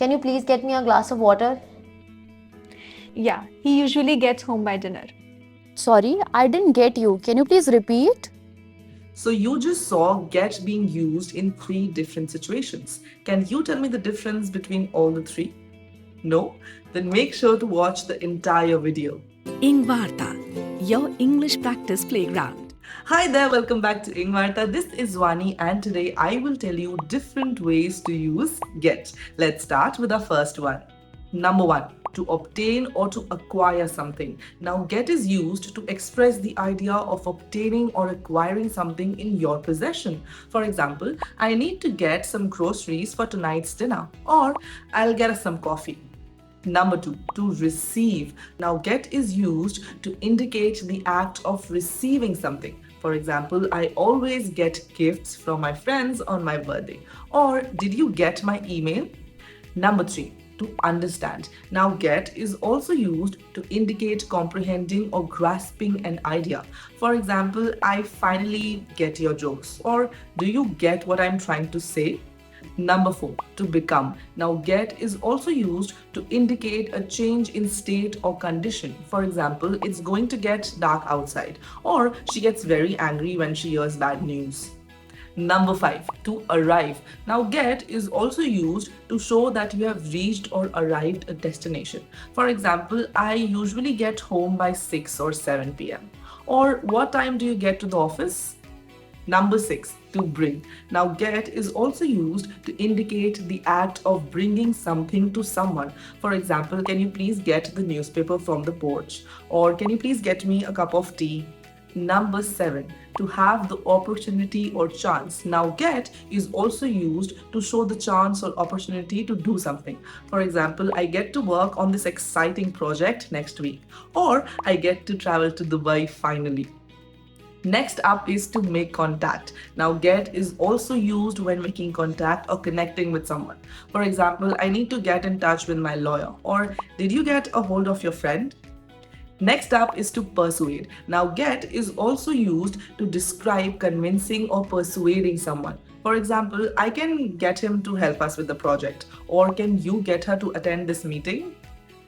Can you please get me a glass of water? Yeah, he usually gets home by dinner. Sorry, I didn't get you. Can you please repeat? So you just saw get being used in three different situations. Can you tell me the difference between all the three? No? Then make sure to watch the entire video. EngVarta, your English practice playground. Hi there, welcome back to EngVarta. This is Vani and today I will tell you different ways to use get. Let's start with our first one. Number one, to obtain or to acquire something. Now, get is used to express the idea of obtaining or acquiring something in your possession. For example, I need to get some groceries for tonight's dinner, or I'll get us some coffee. Number two, to receive. Now, get is used to indicate the act of receiving something. For example, I always get gifts from my friends on my birthday. Or, did you get my email? Number three, to understand. Now, get is also used to indicate comprehending or grasping an idea. For example, I finally get your jokes. Or, do you get what I'm trying to say? Number four, to become. Now, get is also used to indicate a change in state or condition. For example, it's going to get dark outside, or she gets very angry when she hears bad news. Number five, to arrive. Now, get is also used to show that you have reached or arrived a destination. For example, I usually get home by 6 or 7 p.m. Or, what time do you get to the office? Number six, to bring. Now, get is also used to indicate the act of bringing something to someone. For example, can you please get the newspaper from the porch? Or can you please get me a cup of tea? Number seven, to have the opportunity or chance. Now, get is also used to show the chance or opportunity to do something. For example, I get to work on this exciting project next week, or I get to travel to Dubai finally. Next up is to make contact. Now, get is also used when making contact or connecting with someone. For example, I need to get in touch with my lawyer, or did you get a hold of your friend? Next up is to persuade. Now, get is also used to describe convincing or persuading someone. For example, I can get him to help us with the project, or can you get her to attend this meeting?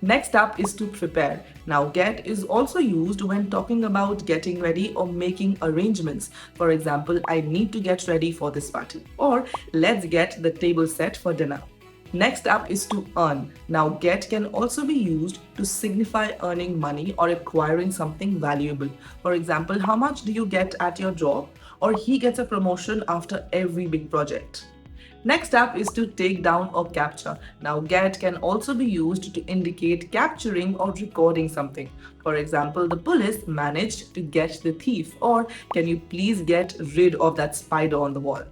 Next up is to prepare. Now, get is also used when talking about getting ready or making arrangements. For example, I need to get ready for this party, or let's get the table set for dinner. Next up is to earn. Now, get can also be used to signify earning money or acquiring something valuable. For example, how much do you get at your job? Or he gets a promotion after every big project. Next up is to take down or capture. Now, get can also be used to indicate capturing or recording something. For example, the police managed to get the thief, or can you please get rid of that spider on the wall?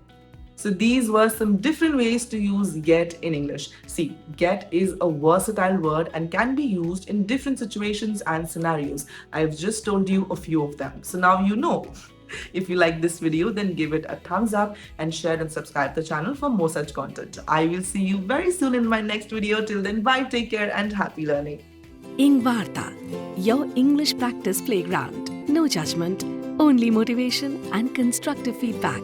So these were some different ways to use get in English. See, get is a versatile word and can be used in different situations and scenarios. I've just told you a few of them. So now you know. If you like this video, then give it a thumbs up and share and subscribe the channel for more such content. I will see you very soon in my next video. Till then, bye, take care and happy learning. EngVarta, your English practice playground. No judgment, only motivation and constructive feedback.